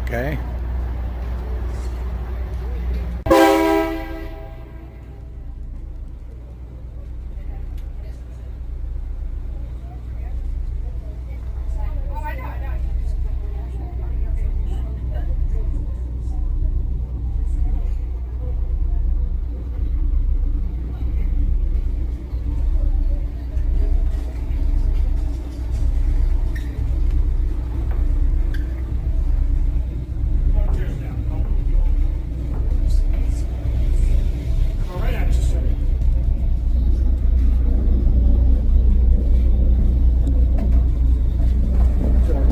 Okay.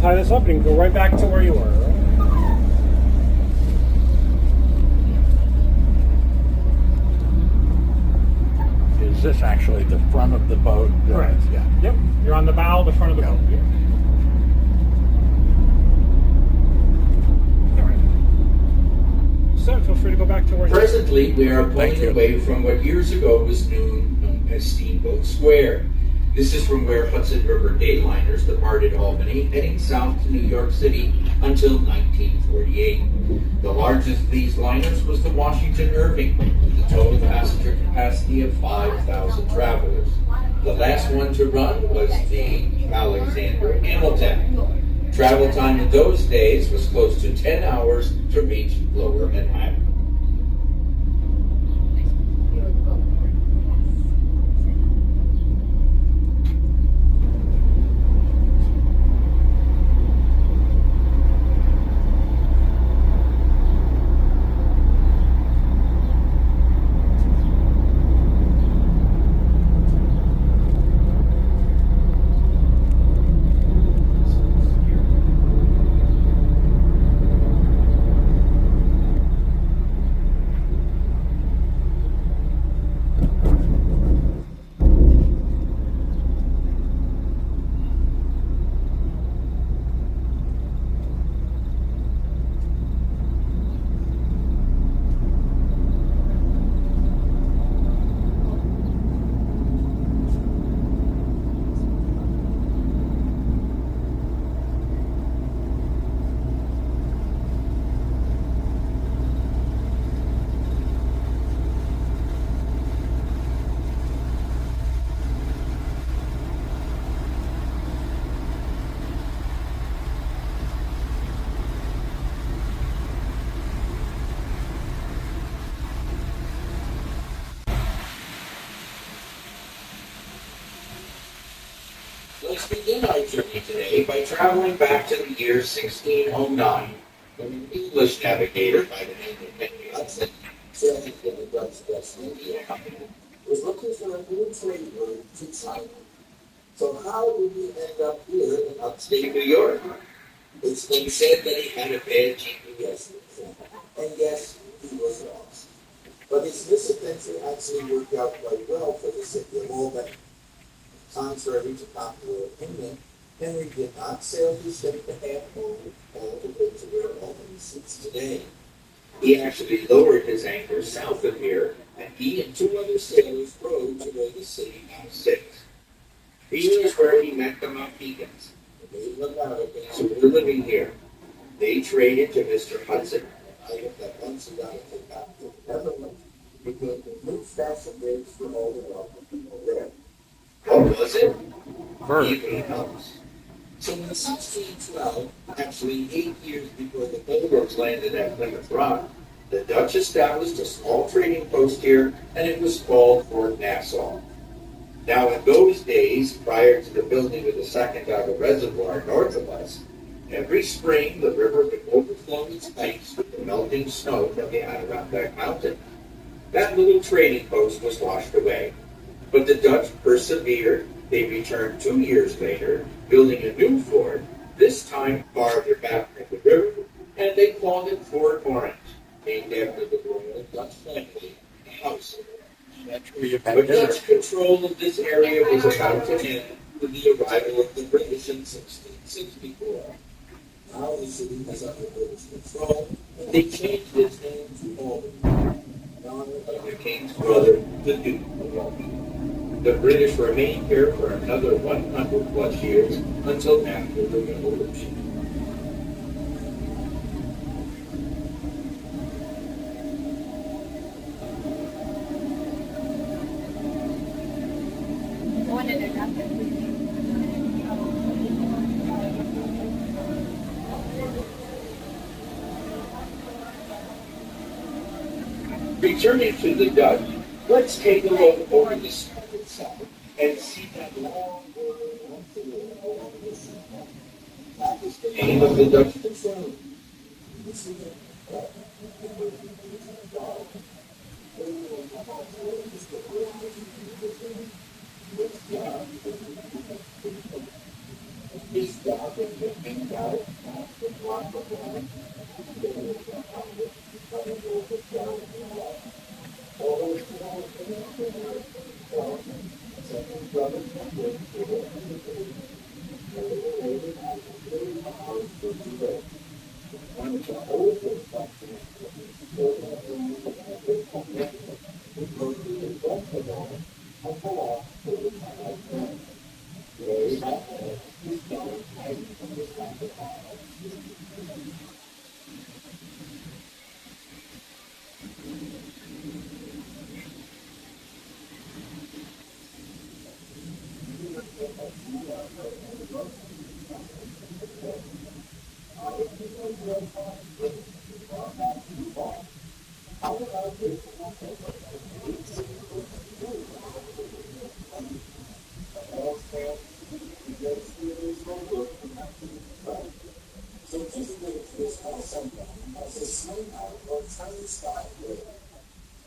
Tie this up and go right back to where you were. Right? Is this actually the front of the boat? Correct. Yeah. Yep. You're on the bow, the front of the boat. Yep. All right. So feel free to go back to where you were. Presently, we are Thank pulling you. away from what years ago was known as Steamboat Square. This is from where Hudson River dayliners departed Albany, heading south to New York City until 1948. The largest of these liners was the Washington Irving, with a total passenger capacity of 5,000 travelers. The last one to run was the Alexander Hamilton. Travel time in those days was close to 10 hours to reach Lower Manhattan. Let's begin our journey today by traveling back to the year 1609, when an English navigator by the name of Hudson, sailing for the Dutch West India Company, was looking for a new trade route to China. So how did he end up here in upstate New York? It's been said that he had a bad GPS, and yes, he was lost. But his misadventure actually worked out quite well for the city of Albany. Contrary to popular opinion, Henry did not sail his ship to half all the way to where Albany sits today. He actually lowered his anchor south of here, and he and two other sailors rowed to where the city now sits. Here is where he met the Mohegans, the native Americans who were living here. They traded to Mr. Hudson, an item that once he got into back to the Netherlands, became the new fashion bridge for all the wealthy people there. What was it? Evening house. So in 1612, actually 8 years before the Pilgrims landed at Plymouth Rock, the Dutch established a small trading post here, and it was called Fort Nassau. Now in those days, prior to the building of the Sacandaga Reservoir north of us, every spring the river would overflow its banks with the melting snow from the Adirondack Mountain. That little trading post was washed away. But the Dutch persevered. They returned 2 years later, building a new fort, this time farther back from the river, and they called it Fort Orange, named after the royal Dutch family, the House of Orange. But Dutch control of this area was about to end with the arrival of the British in 1664. Now the city is under British control, and they changed its name to Albany, in honor of the king's brother, the Duke of Albany. The British remained here for another 100 plus years until after the Revolution. Returning to the Dutch, let's take a look over the starboard side and see that long border once again. That is the name of the Dutch facility.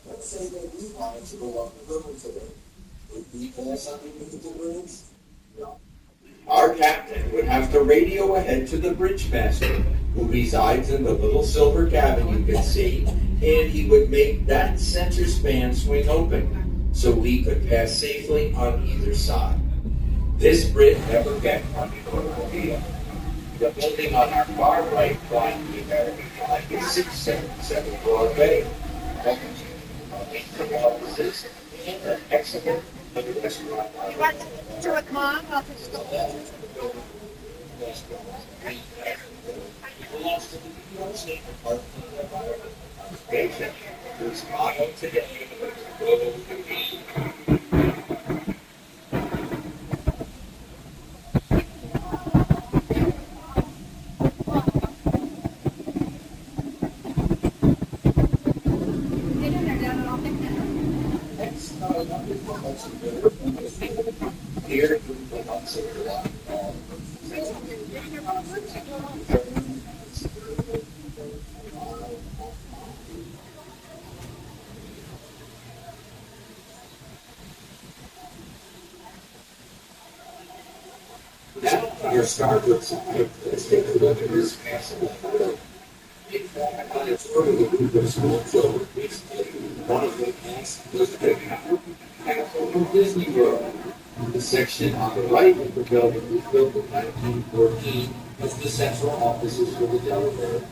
Let's say that we wanted to go up the river today. Would we pass something with the bridge? No. Our captain would have to radio ahead to the bridge master, who resides in the little silver cabin you can see, and he would make that center span swing open, so we could pass safely on either side. This bridge never got underway. The building on our far right flying the American flag is 677 Broadway. Offices and an excellent restaurant. You want to picture with Mom? I'll just go. Belongs to the New York State Department of Environmental Conservation, whose motto today is "Go Green." Here in the Hudson now, your starboard side, let's take a look at this castle. In fact, on its early school children, recently, one of the cast was the castle in Disney World. The section on the right of the building was built in 1914 as the central offices for the Delaware.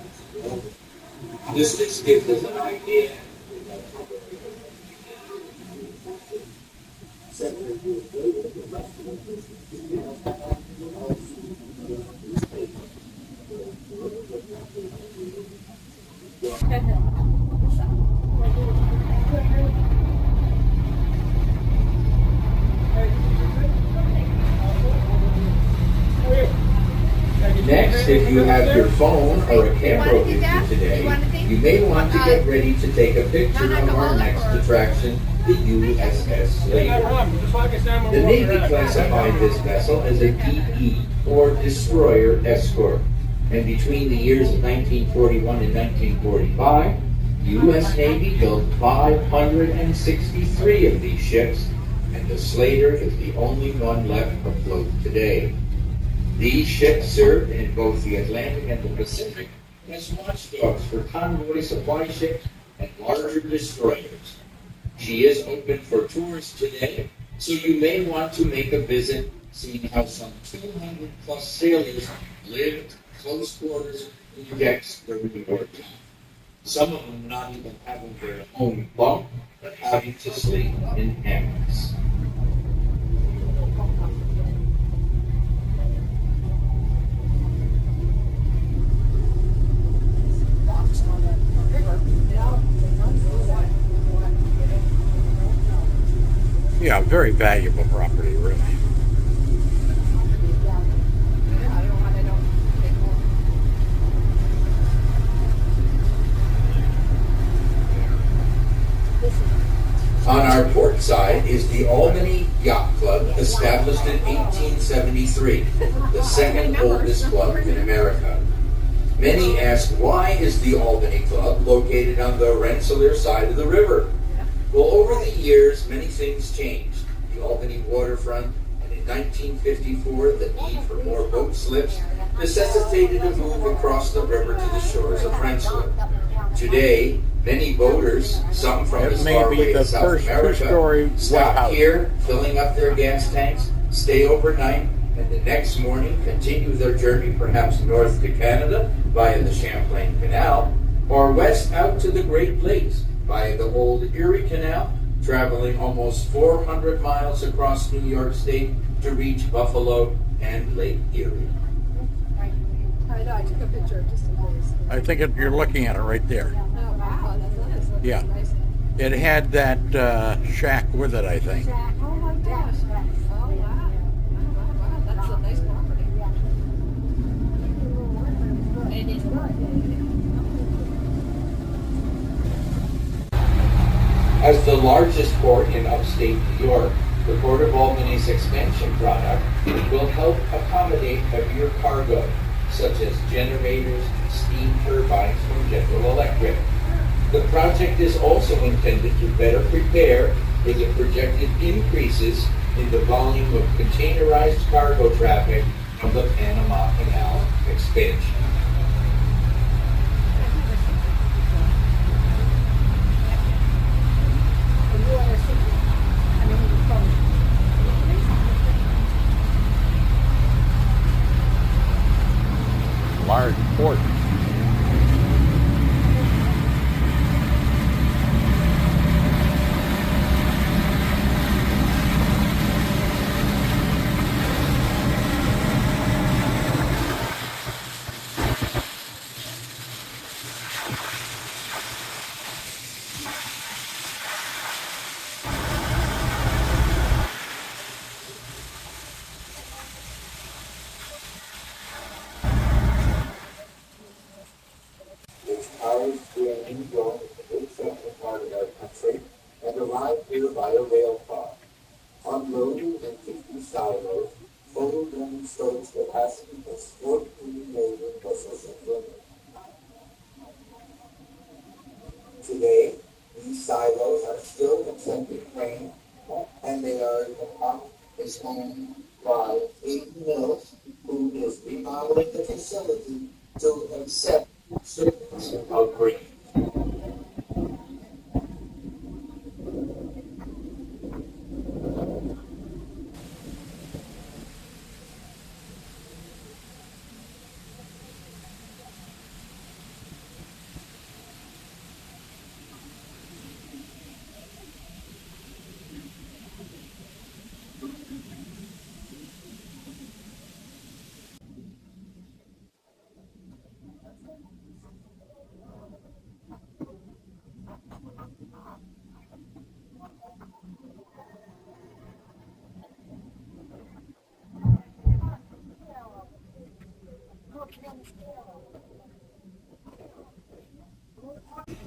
This just gives us an idea. Next, if you have your phone or a camera with you today, you may want to get ready to take a picture of our next attraction, the USS Slater. The Navy classified this vessel as a DE, or Destroyer Escort, and between the years of 1941 and 1945, the U.S. Navy built 563 of these ships, and the Slater is the only one left afloat today. These ships served in both the Atlantic and the Pacific as watchdogs for convoy supply ships and larger destroyers. She is open for tours today, so you may want to make a visit, seeing how some 200 plus sailors lived close quarters in decks during the wartime. Some of them not even having their own bunk, but having to sleep in hammocks. Yeah, very valuable property, really. I don't know why they don't take more. On our port side is the Albany Yacht Club, established in 1873, the second oldest club in America. Many ask, why is the Albany Club located on the Rensselaer side of the river? Well, over the years, many things changed. The Albany waterfront, and in 1954, the need for more boat slips necessitated a move across the river to the shores of Rensselaer. Today, many boaters, some from It as may far be away the as South first two-story America, white stop house. here, filling up their gas tanks, stay overnight, and the next morning continue their journey perhaps north to Canada via the Champlain Canal, or west out to the Great Lakes via the old Erie Canal, traveling almost 400 miles across New York State to reach Buffalo and Lake Erie. I know, I took a picture just in case. I think you're looking at it right there. Oh, wow, that's nice. That's Yeah. nice. It had that shack with it, I think. Oh my gosh. Oh, wow. Wow, that's a nice property. It is. As the largest port in upstate New York, the Port of Albany's expansion product will help accommodate heavier cargo, such as generators and steam turbines from General Electric. The project is also intended to better prepare for the projected increases in the volume of containerized cargo traffic from the Panama Canal expansion. Large port. Which carries grain going to the central part of our country and arrived here by a rail car. Unloading in 50 silos, photo demonstrates capacity of 14 million bushels of grain. Today, these silos are still accepting grain, and they are the pump is owned by 8 mills, who is remodeling the facility to accept shipments of grain.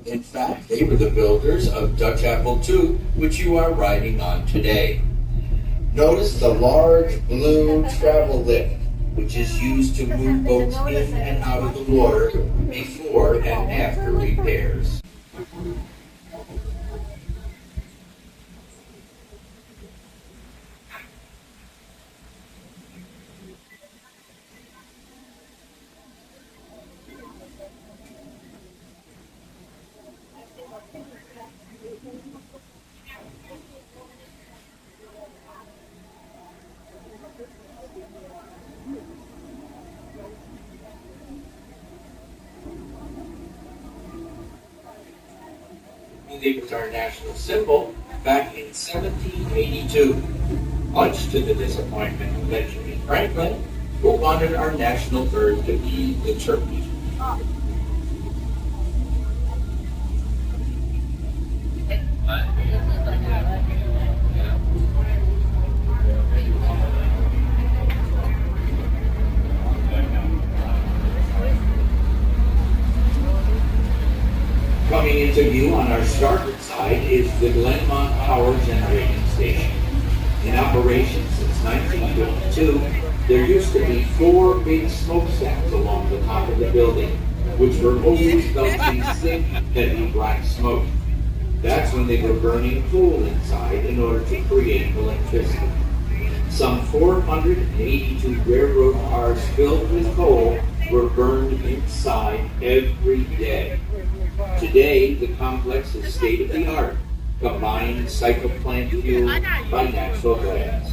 In fact, they were the builders of Dutch Apple II, which you are riding on today. Notice the large blue travel lift, which is used to move boats in and out of the water before and after repairs. It was our national symbol back in 1782, much to the disappointment of Benjamin Franklin, who wanted our national bird to be the turkey. operation since 1952, there used to be 4 big smokestacks along the top of the building, which were always belching thick, heavy black smoke. That's when they were burning coal inside in order to create electricity. Some 482 railroad cars filled with coal were burned inside every day. Today, the complex is state-of-the-art, combined cycle plant fueled by natural gas.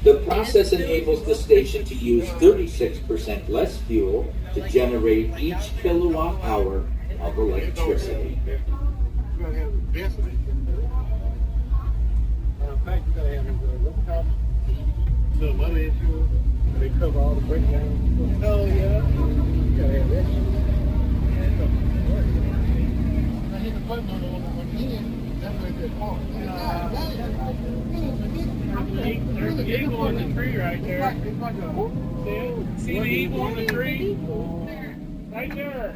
The process enables the station to use 36% less fuel to generate each kilowatt hour of electricity. The money issue, they cover all the breakdowns. Oh yeah, you gotta have that shit. I hit the button on the one hand. That's like that part. There's the eagle on the tree right there. See the eagle on the tree? Right there.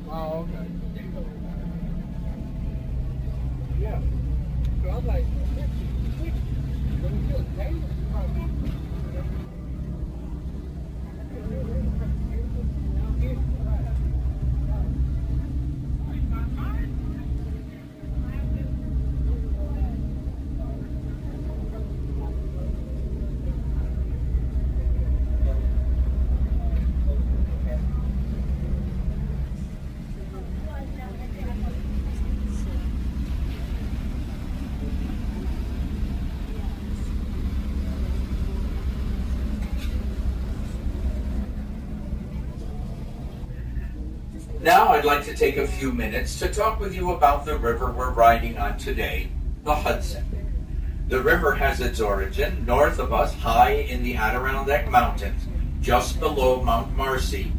Oh, okay. Yeah. So I'm like, Now I'd like to take a few minutes to talk with you about the river we're riding on today, the Hudson. The river has its origin north of us, high in the Adirondack Mountains, just below Mount Marcy,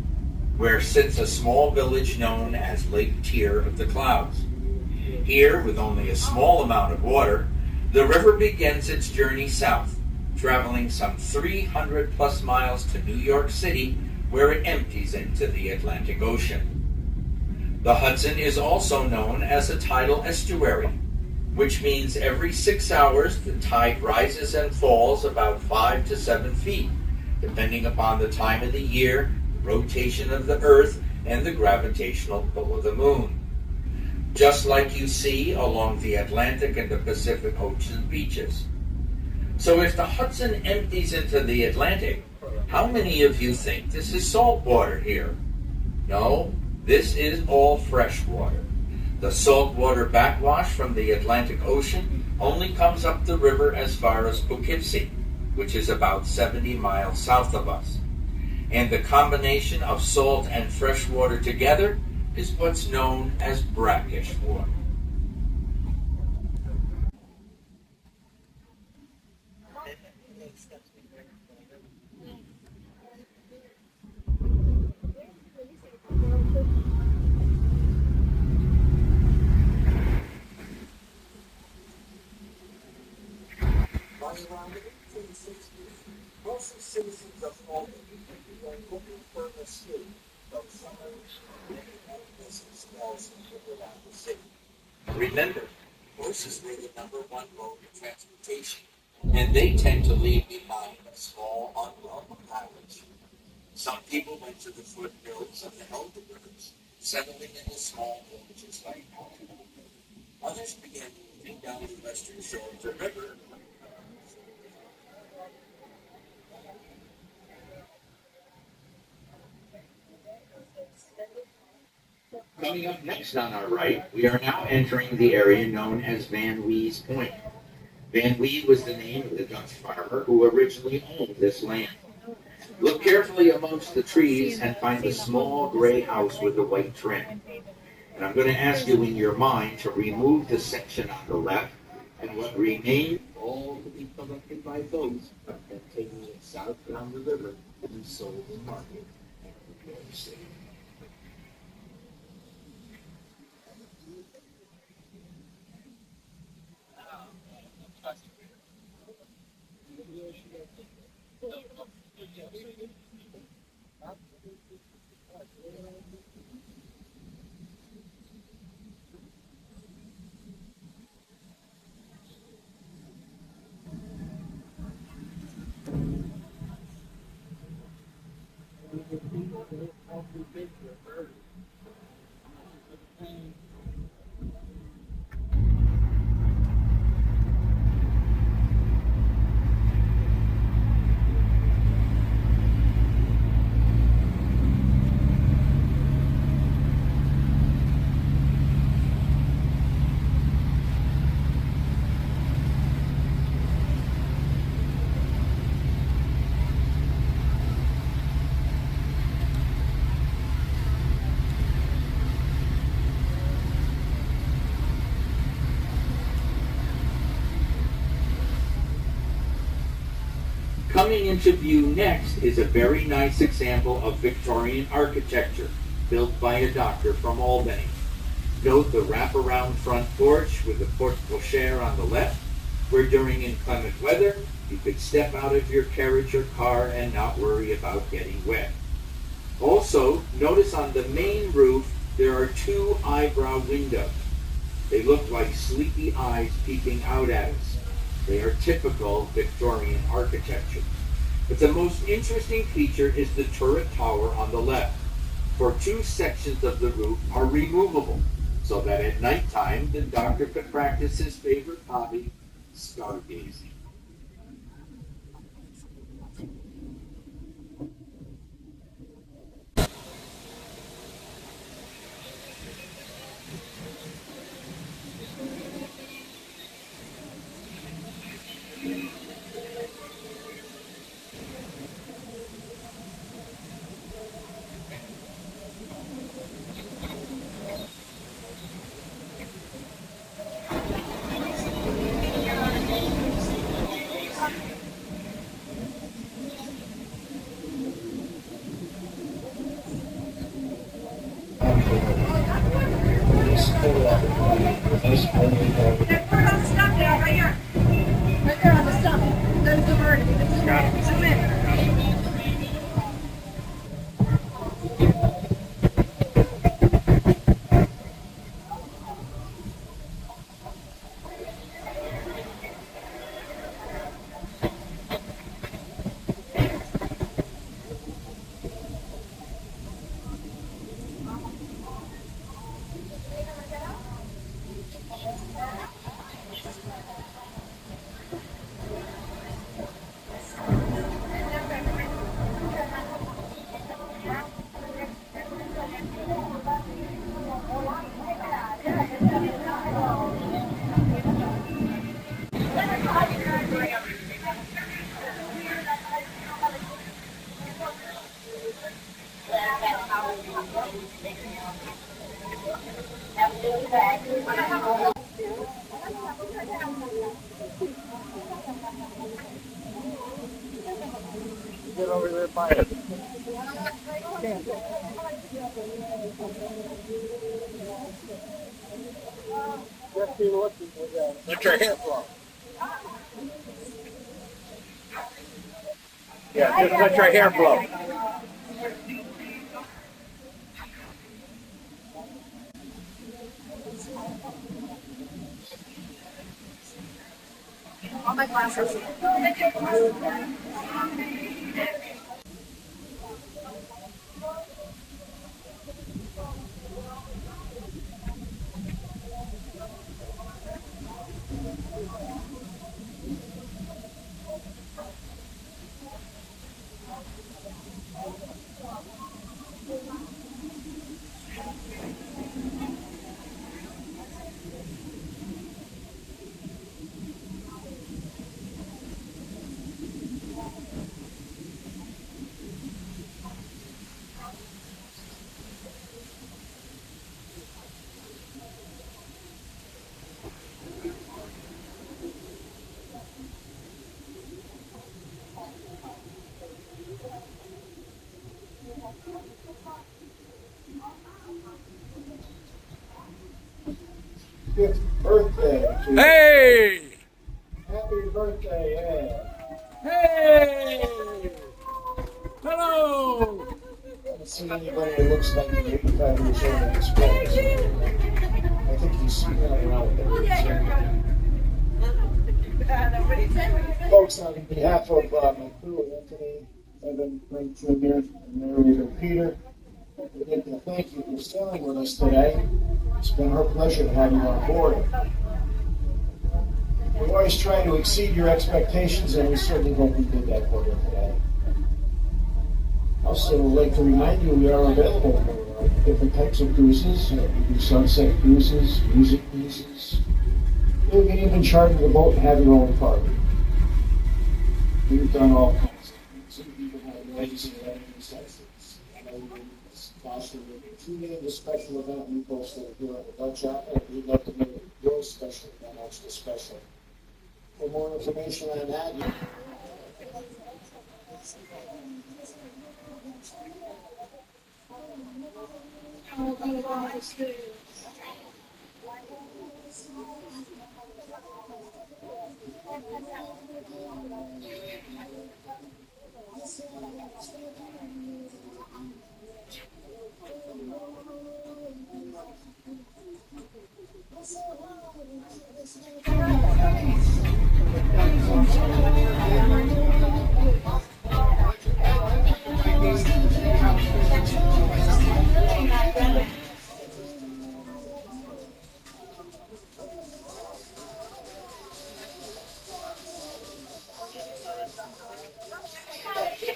where sits a small village known as Lake Tier of the Clouds. Here, with only a small amount of water, the river begins its journey south, traveling some 300 plus miles to New York City, where it empties into the Atlantic Ocean. The Hudson is also known as a tidal estuary, which means every 6 hours the tide rises and falls about 5 to 7 feet, depending upon the time of the year, rotation of the Earth, and the gravitational pull of the Moon. Just like you see along the Atlantic and the Pacific Ocean beaches. So if the Hudson empties into the Atlantic, how many of you think this is salt water here? No, this is all fresh water. The saltwater backwash from the Atlantic Ocean only comes up the river as far as Poughkeepsie, which is about 70 miles south of us. And the combination of salt and fresh water together is what's known as brackish water. By around 1860, most of the citizens of Albany began looking for an escape from summer and business as around the city. Remember, horses were the #1 mode of transportation, and they tend to leave behind a small, unwelcome baggage. Some people went to the foothills of the elder rivers, settling in the small villages like Albany. Others began moving down the western shore of the river. Coming up next on our right, we are now entering the area known as Van Wee's Point. Van Wee was the name of the Dutch farmer who originally owned this land. Look carefully amongst the trees and find a small gray house with a white trim. And I'm going to ask you in your mind to remove the section on the left, and what remains all to be collected by boats and taking it south down the river and sold in market in New York City. Coming into view next is a very nice example of Victorian architecture built by a doctor from Albany. Note the wraparound front porch with the porte cochere on the left, where during inclement weather you could step out of your carriage or car and not worry about getting wet. Also, notice on the main roof there are two eyebrow windows. They look like sleepy eyes peeping out at us. They are typical Victorian architecture. But the most interesting feature is the turret tower on the left, for two sections of the roof are removable, so that at nighttime the doctor could practice his favorite hobby, stargazing. Put it on the stump now, right here. Right there on the stump. There's the bird. Zoom in. Get over there by it. Let your hair flow. Yeah, just let your hair blow. All my glasses. Fifth birthday. Hey! Happy birthday, Ed. Hey! Hello! I haven't seen anybody that looks like you're 85 years old in this place. I think he's smiling around there. Folks, on behalf of my crew, Anthony, Evan, Frank Jr., and Mary and Peter, we'd like to thank you for sailing with us today. It's been our pleasure to have you on board. We always try to exceed your expectations, and we certainly hope we did that for you today. Also, would like to remind you we are available for different types of cruises. We do sunset cruises, music cruises. You can even charter the boat and have your own party. We've done all kinds of things. We even have ladies and ladies sessions. Foster tune in the special event we posted here at the Dutch Opera. We'd love to make your special event extra special. For more information on that,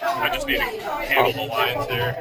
I just need to handle the lines here.